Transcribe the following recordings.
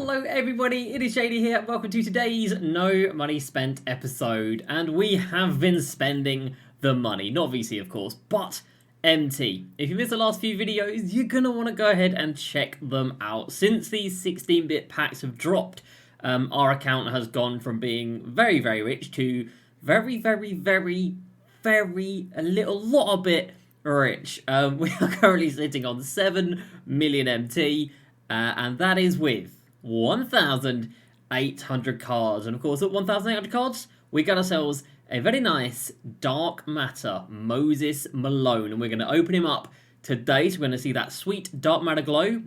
Hello everybody, it is JD here. Welcome to today's No Money Spent episode. And we have been spending the money, not VC of course, but MT. If you missed the last few videos, you're going to want to go ahead and check them out. Since these 16-bit packs have dropped, our account has gone from being very, very rich to very, a lot of bit rich. We are currently sitting on 7 million MT, and that is with 1,800 cards. And of course, at 1,800 cards, we got ourselves a very nice Dark Matter Moses Malone, and we're going to open him up today. So we're going to see that sweet Dark Matter glow,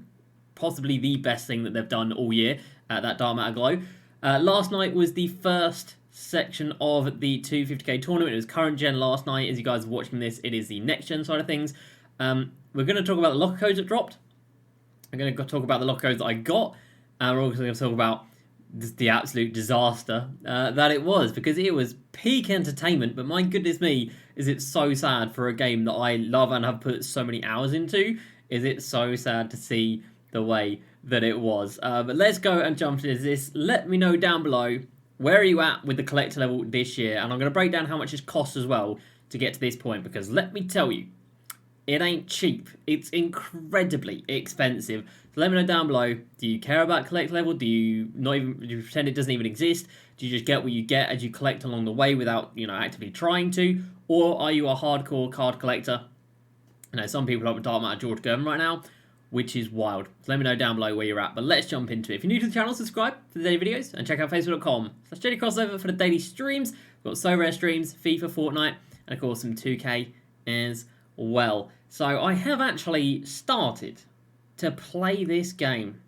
possibly the best thing that they've done all year, that Dark Matter glow. Last night was the first section of the 250k tournament. It was current gen last night. As you guys are watching this, it is the next gen side of things. We're going to talk about the locker codes that dropped. I'm going to talk about the locker codes that I got. And we're also going to talk about the absolute disaster that it was, because it was peak entertainment. But my goodness me, is it so sad for a game that I love and have put so many hours into. Is it so sad to see the way that it was. But let's go and jump into this. Let me know down below, where are you at with the collector level this year? And I'm going to break down how much it costs as well to get to this point, because let me tell you, it ain't cheap. It's incredibly expensive. So let me know down below, do you care about collector level? Do you pretend it doesn't even exist? Do you just get what you get as you collect along the way without, actively trying to? Or are you a hardcore card collector? Some people are Dark Matter George Gervin right now, which is wild. So let me know down below where you're at, but let's jump into it. If you're new to the channel, subscribe for the daily videos and check out facebook.com/JDCrossover for the daily streams. We've got So Rare streams, FIFA, Fortnite, and of course some 2K as well. So I have actually started to play this game.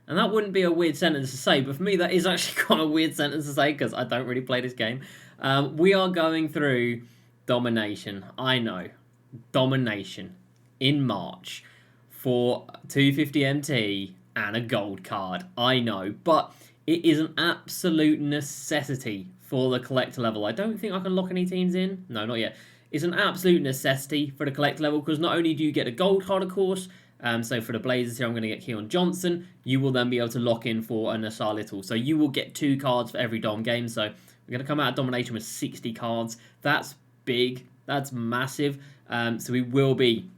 And that wouldn't be a weird sentence to say, but for me that is actually quite a weird sentence to say because I don't really play this game. We are going through Domination. I know. Domination in March for 250 MT and a gold card. I know, but it is an absolute necessity for the collector level. I don't think I can lock any teams in. No, not yet. It's an absolute necessity for the collector level, because not only do you get a gold card, of course, so for the Blazers here, I'm going to get Keon Johnson. You will then be able to lock in for a Nassar Little. So you will get 2 cards for every Dom game. So we're going to come out of Domination with 60 cards. That's big. That's massive. So we will be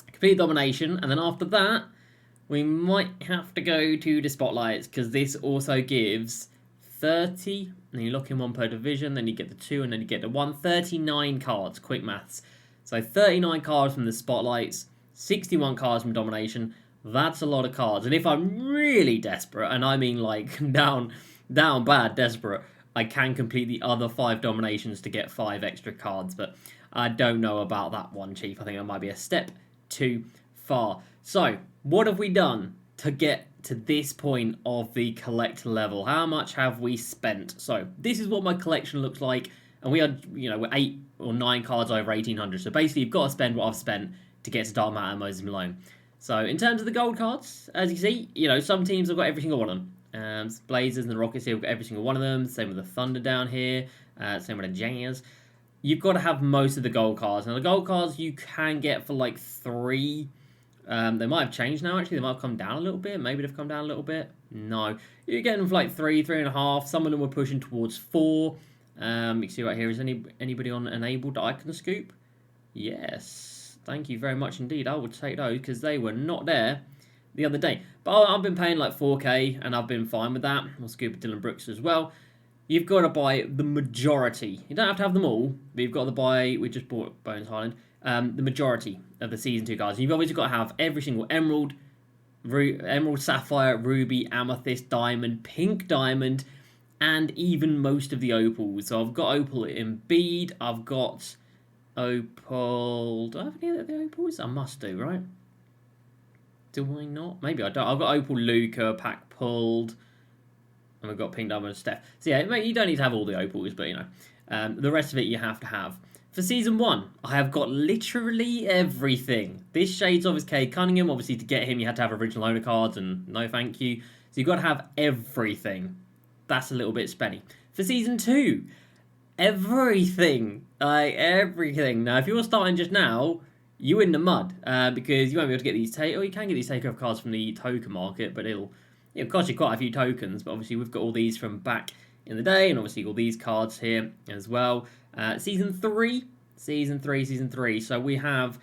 complete Domination. And then after that, we might have to go to the Spotlights, because this also gives 30, and you lock in 1 per division, then you get the 2, and then you get the 1. 39 cards, quick maths. So 39 cards from the Spotlights, 61 cards from Domination. That's a lot of cards. And if I'm really desperate, and I mean like down bad desperate, I can complete the other 5 Dominations to get 5 extra cards. But I don't know about that one, Chief. I think that might be a step too far. So what have we done to get to this point of the collector level? How much have we spent? So this is what my collection looks like, and we are, we're 8 or 9 cards over 1,800. So basically, you've got to spend what I've spent to get to Dark Matter and Moses Malone. So in terms of the gold cards, as you see, some teams have got every single one of them. Blazers and the Rockets here have got every single one of them. Same with the Thunder down here. Same with the Jazz. You've got to have most of the gold cards. Now the gold cards you can get for like 3. They might have changed now, actually. They might have come down a little bit. Maybe they've come down a little bit. No. You're getting them for like 3, 3.5. Some of them were pushing towards 4. You can see right here, is anybody on enabled that I can scoop? Yes. Thank you very much indeed. I would take those, because they were not there the other day. But I've been paying like 4k, and I've been fine with that. I'll scoop Dylan Brooks as well. You've got to buy the majority. You don't have to have them all, but you've got to buy... We just bought Bones Highland. The majority of the Season 2 cards. You've obviously got to have every single Emerald, Sapphire, Ruby, Amethyst, Diamond, Pink Diamond, and even most of the Opals. So I've got Opal Embiid, I've got Opal... Do I have any of the Opals? I must do, right? Do I not? Maybe I don't. I've got Opal Luca, pack pulled, and we've got Pink Diamond and Steph. So yeah, you don't need to have all the Opals, but the rest of it you have to have. For Season 1, I have got literally everything. This Shades of his Cade Cunningham. Obviously, to get him, you had to have original owner cards, and no thank you. So you've got to have everything. That's a little bit spenny. For Season 2, everything. Everything. Now, if you're starting just now, you're in the mud, because you won't be able to get these... you can get these takeover cards from the token market, but it'll It costs you quite a few tokens, but obviously we've got all these from back in the day, and obviously all these cards here as well. Season 3. So we have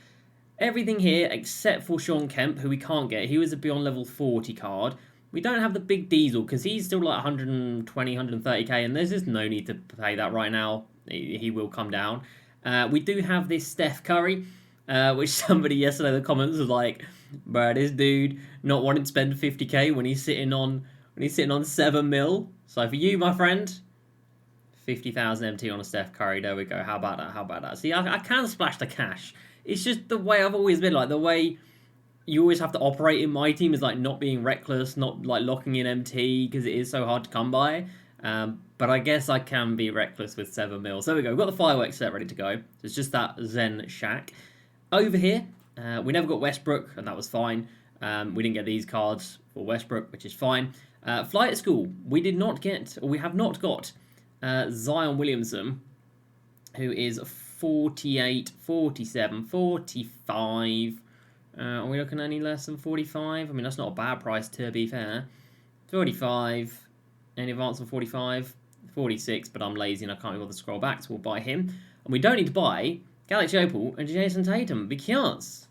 everything here except for Sean Kemp, who we can't get. He was a beyond level 40 card. We don't have the big Diesel because he's still like 120, 130k, and there's just no need to pay that right now. He will come down. We do have this Steph Curry, which somebody yesterday in the comments was like, bro, this dude not wanting to spend 50k when he's sitting on 7 mil. So for you, my friend, 50,000 MT on a Steph Curry. There we go. How about that? See, I can splash the cash. It's just the way I've always been. Like, the way you always have to operate in my team is like not being reckless, not like locking in MT because it is so hard to come by. But I guess I can be reckless with 7 mil. So there we go. We've got the fireworks set ready to go. So it's just that Zen Shack. Over here, we never got Westbrook, and that was fine. We didn't get these cards for Westbrook, which is fine. Flight at School, we did not get, or we have not got, Zion Williamson, who is 48, 47, 45. Are we looking any less than 45? I mean, that's not a bad price, to be fair. 45. Any advance on 45? 46, but I'm lazy and I can't be bothered to scroll back, so we'll buy him. And we don't need to buy Galaxy Opal and Jason Tatum because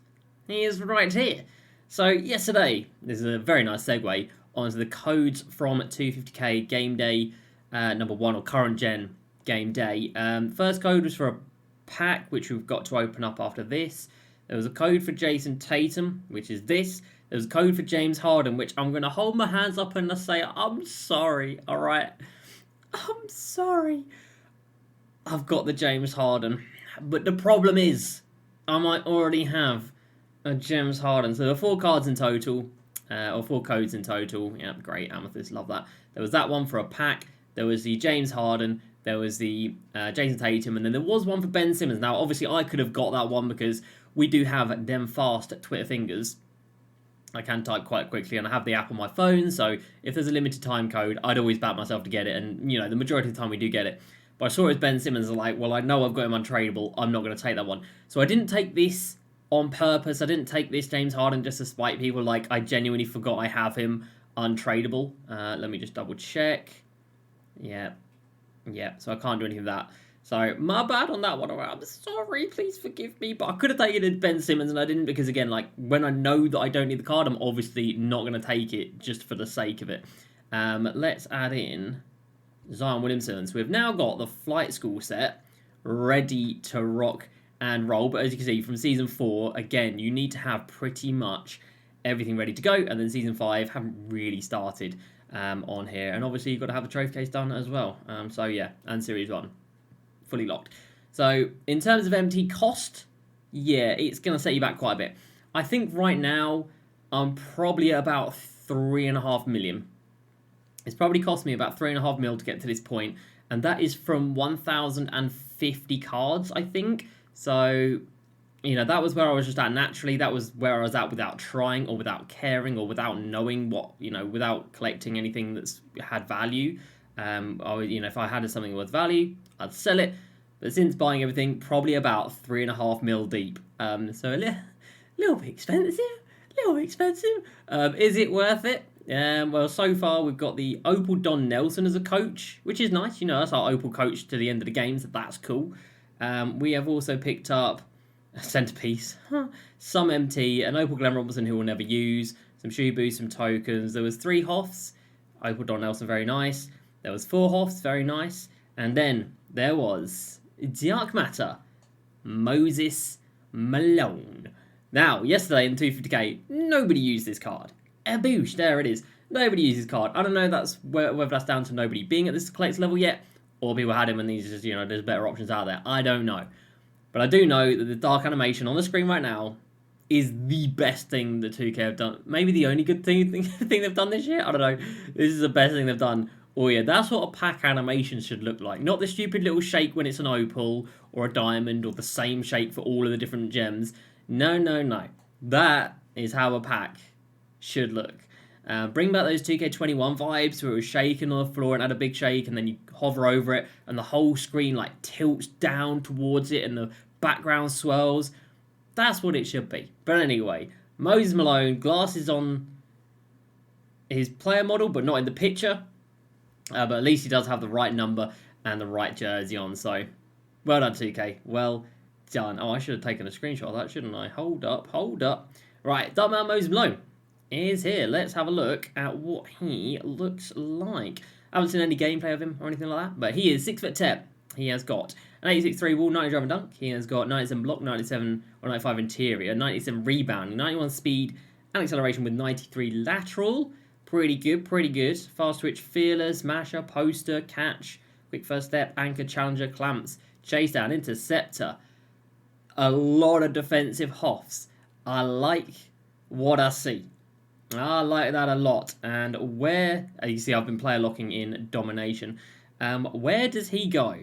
he is right here. So yesterday, this is a very nice segue onto the codes from 250k game day number 1, or current gen game day. First code was for a pack, which we've got to open up after this. There was a code for Jason Tatum, which is this. There was a code for James Harden, which I'm going to hold my hands up and say, I'm sorry, all right? I'm sorry. I've got the James Harden. But the problem is, I might already have a James Harden. So there are 4 cards in total, or 4 codes in total. Yeah, great, Amethyst, love that. There was that one for a pack. There was the James Harden. There was the Jason Tatum. And then there was one for Ben Simmons. Now, obviously, I could have got that one because we do have them fast Twitter fingers. I can type quite quickly, and I have the app on my phone, so if there's a limited time code, I'd always back myself to get it, and, you know, the majority of the time we do get it. But I saw it as Ben Simmons, and like, well, I know I've got him untradeable, I'm not going to take that one. So I didn't take this on purpose, I didn't take this James Harden just to spite people, like, I genuinely forgot I have him untradeable. Let me just double check. Yeah, so I can't do anything with that. So, my bad on that one. I'm sorry, please forgive me. But I could have taken it Ben Simmons, and I didn't because, again, like, when I know that I don't need the card, I'm obviously not going to take it just for the sake of it. Let's add in Zion Williamson. So, we've now got the Flight School set ready to rock and roll. But as you can see, from Season 4, again, you need to have pretty much everything ready to go. And then Season 5 haven't really started on here. And obviously, you've got to have the trophy case done as well. So, yeah, and Series 1. Fully locked. So in terms of MT cost, yeah, it's going to set you back quite a bit. I think right now I'm probably at about 3.5 million. It's probably cost me about 3.5 mil to get to this point, and that is from 1,050 cards, I think. So, you know, that was where I was just at naturally. That was where I was at without trying or without caring or without knowing what, you know, without collecting anything that's had value. You know, if I had something worth value, I'd sell it. But since buying everything, probably about 3.5 mil deep. So a little bit expensive. Is it worth it? Well, so far we've got the Opal Don Nelson as a coach, which is nice. You know, that's our Opal coach to the end of the game, so that's cool. We have also picked up a centerpiece, some MT, an Opal Glenn Robinson who we'll never use, some shoe boosts, some tokens. There was 3 Hoffs. Opal Don Nelson, very nice. There was 4 Hoffs, very nice. And then there was Dark Matter, Moses Malone. Now, yesterday in 250k, nobody used this card. Aboosh, there it is. Nobody used this card. I don't know whether that's down to nobody being at this collector level yet, or people had him and these just, you know, there's better options out there. I don't know. But I do know that the dark animation on the screen right now is the best thing that 2K have done. Maybe the only good thing they've done this year. I don't know. This is the best thing they've done. Oh yeah, that's what a pack animation should look like. Not the stupid little shake when it's an opal or a diamond or the same shake for all of the different gems. No. That is how a pack should look. Bring back those 2K21 vibes where it was shaking on the floor and had a big shake and then you hover over it and the whole screen like tilts down towards it and the background swirls. That's what it should be. But anyway, Moses Malone, glasses on his player model, but not in the picture. But at least he does have the right number and the right jersey on. So, well done, 2K. Well done. Oh, I should have taken a screenshot of that, shouldn't I? Hold up, hold up. Right, Dark Moses Malone is here. Let's have a look at what he looks like. I haven't seen any gameplay of him or anything like that, but he is 6'10". He has got an 86 wall, 90 drive and dunk. He has got 97 block, 97 or 95 interior, 97 rebounding, 91 speed and acceleration with 93 lateral. Pretty good, pretty good. Fast twitch, fearless, masher, poster, catch, quick first step, anchor, challenger, clamps, chase down, interceptor. A lot of defensive hoffs. I like what I see. I like that a lot. And where, you see I've been player locking in domination. Where does he go?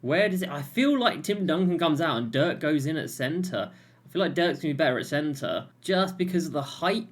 Where does it? I feel like Tim Duncan comes out and Dirk goes in at centre. I feel like Dirk's going to be better at centre just because of the height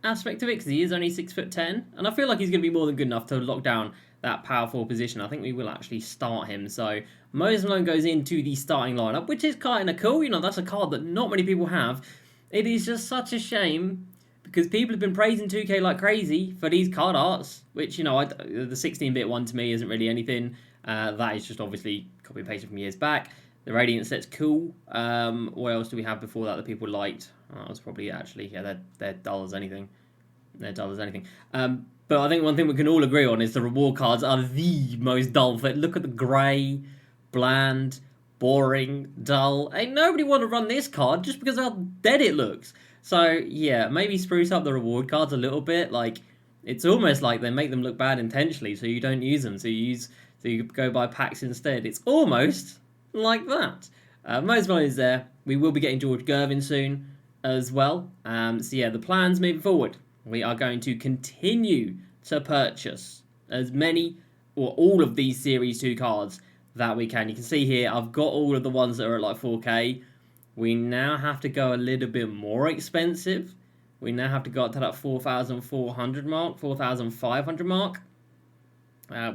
aspect of it, because he is only 6'10", and I feel like he's going to be more than good enough to lock down that power forward position. I think we will actually start him. So Moses Malone goes into the starting lineup, which is kind of cool. You know, that's a card that not many people have. It is just such a shame because people have been praising 2K like crazy for these card arts, which, you know, the 16-bit one to me isn't really anything. That is just obviously copy and pasted from years back. The Radiant set's cool. What else do we have before that people liked? That was probably actually, yeah, they're dull as anything. They're dull as anything. But I think one thing we can all agree on is the reward cards are the most dull. Look at the grey, bland, boring, dull. Ain't nobody want to run this card just because of how dead it looks. So, yeah, maybe spruce up the reward cards a little bit. Like, it's almost like they make them look bad intentionally so you don't use them. So you go buy packs instead. It's almost like that. Moses Malone is there. We will be getting George Gervin soon as well. So yeah, the plans moving forward. We are going to continue to purchase as many or all of these Series 2 cards that we can. You can see here, I've got all of the ones that are at like 4K. We now have to go a little bit more expensive. We now have to go up to that 4,400 mark, 4,500 mark,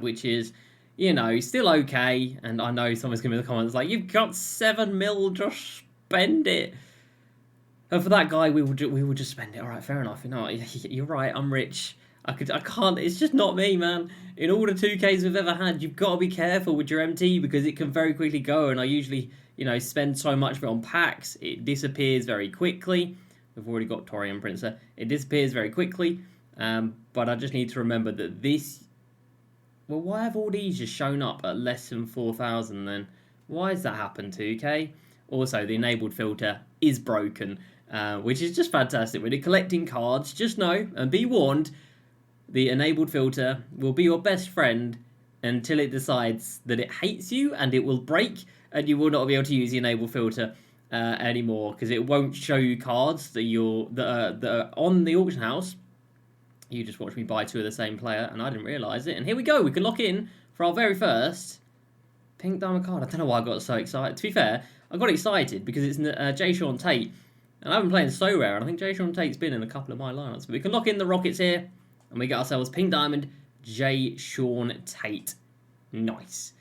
which is, you know, still okay. And I know someone's going to be in the comments like, you've got 7 mil, just spend it. And for that guy, we will just spend it. All right, fair enough. You know, you're right. I'm rich. I can't. It's just not me, man. In all the 2Ks we've ever had, you've got to be careful with your MT because it can very quickly go. And I usually, you know, spend so much of it on packs. It disappears very quickly. We've already got Torian Princer. It disappears very quickly. But I just need to remember that this. Well, why have all these just shown up at less than 4,000 then? Why has that happened, 2K? Also, the enabled filter is broken. Which is just fantastic. When you're collecting cards, just know and be warned, the enabled filter will be your best friend until it decides that it hates you and it will break and you will not be able to use the enabled filter anymore because it won't show you cards that are on the auction house. You just watched me buy 2 of the same player and I didn't realise it. And here we go. We can lock in for our very first pink diamond card. I don't know why I got so excited. To be fair, I got excited because it's J. Sean Tate. And I've been playing so rare, and I think J. Sean Tate's been in a couple of my lineups. But we can lock in the Rockets here, and we get ourselves Pink Diamond, J. Sean Tate. Nice.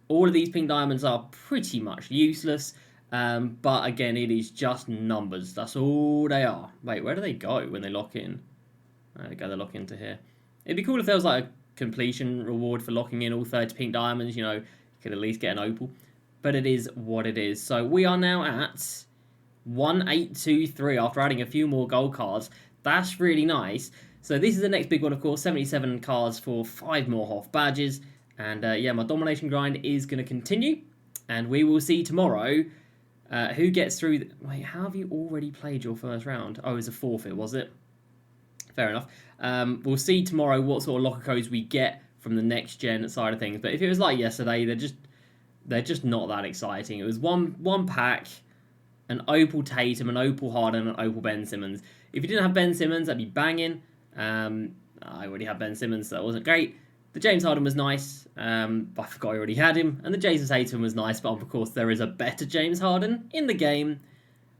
All of these Pink Diamonds are pretty much useless, but again, it is just numbers. That's all they are. Wait, where do they go when they lock in? There we go, they lock into here. It'd be cool if there was like a completion reward for locking in all 30 Pink Diamonds. You know, you could at least get an opal. But it is what it is. So we are now at 1823 after adding a few more gold cards. That's really nice. So this is the next big one, of course. 77 cards for 5 more Hoff badges. And yeah, my domination grind is going to continue. And we will see tomorrow who gets through. Wait, how have you already played your first round? Oh, it was a forfeit, was it? Fair enough. We'll see tomorrow what sort of locker codes we get from the next gen side of things. But if it was like yesterday, they're just not that exciting. It was one pack, an Opal Tatum, an Opal Harden, and an Opal Ben Simmons. If you didn't have Ben Simmons, that'd be banging. I already had Ben Simmons, so that wasn't great. The James Harden was nice. I forgot I already had him. And the Jason Tatum was nice, but of course there is a better James Harden in the game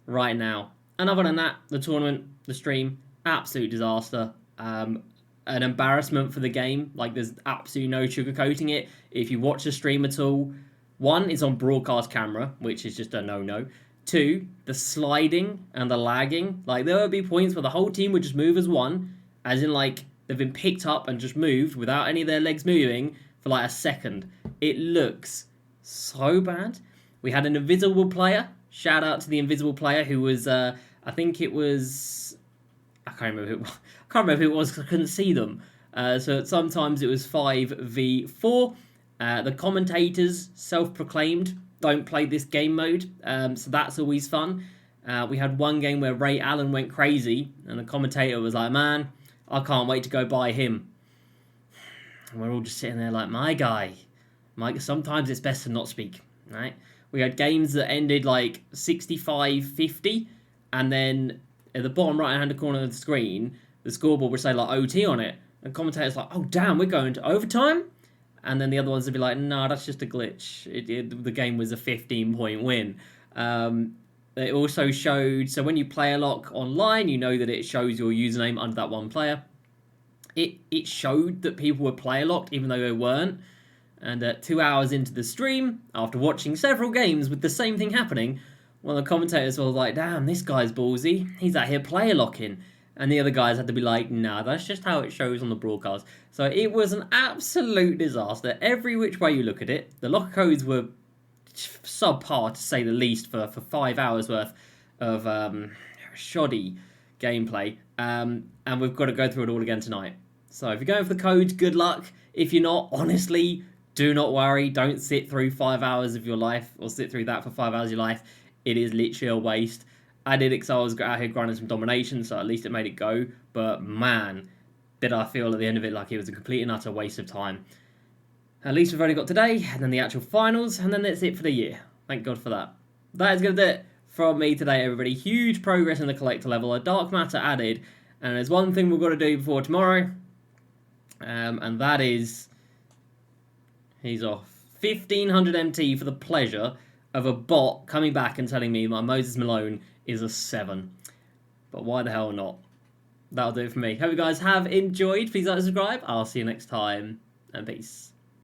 right now. And other than that, the tournament, the stream, absolute disaster. An embarrassment for the game. Like, there's absolutely no sugarcoating it. If you watch the stream at all, 1, it's on broadcast camera, which is just a no-no. 2, the sliding and the lagging. Like, there would be points where the whole team would just move as one, as in, like, they've been picked up and just moved without any of their legs moving for like a second. It looks so bad. We had an invisible player. Shout out to the invisible player who was, I think it was, I can't remember who it was because I couldn't see them. So sometimes it was 5v4. The commentators, self-proclaimed, don't play this game mode, so that's always fun. We had one game where Ray Allen went crazy, and the commentator was like, man, I can't wait to go buy him. And we're all just sitting there like, my guy. Sometimes it's best to not speak, right? We had games that ended like 65-50, and then at the bottom right-hand corner of the screen, the scoreboard would say like OT on it. And the commentator's like, oh damn, we're going to overtime? And then the other ones would be like, no, that's just a glitch. The game was a 15-point win. It also showed, so when you play a lock online, you know that it shows your username under that one player. It showed that people were player locked, even though they weren't. And 2 hours into the stream, after watching several games with the same thing happening, one of the commentators was like, damn, this guy's ballsy. He's out here player locking. And the other guys had to be like, nah, that's just how it shows on the broadcast. So it was an absolute disaster. Every which way you look at it, the locker codes were subpar, to say the least, for 5 hours worth of shoddy gameplay. And we've got to go through it all again tonight. So if you're going for the codes, good luck. If you're not, honestly, do not worry. Don't sit through 5 hours of your life, or sit through that for 5 hours of your life. It is literally a waste. I did it because I was out here grinding some domination, so at least it made it go. But man, did I feel at the end of it like it was a complete and utter waste of time. At least we've only got today, and then the actual finals, and then that's it for the year. Thank God for that. That is going to do it from me today, everybody. Huge progress in the collector level, a dark matter added, and there's one thing we've got to do before tomorrow, and that is, he's off. 1500 MT for the pleasure of a bot coming back and telling me my Moses Malone is a 7. But why the hell not? That'll do it for me. Hope you guys have enjoyed. Please like and subscribe. I'll see you next time, and peace.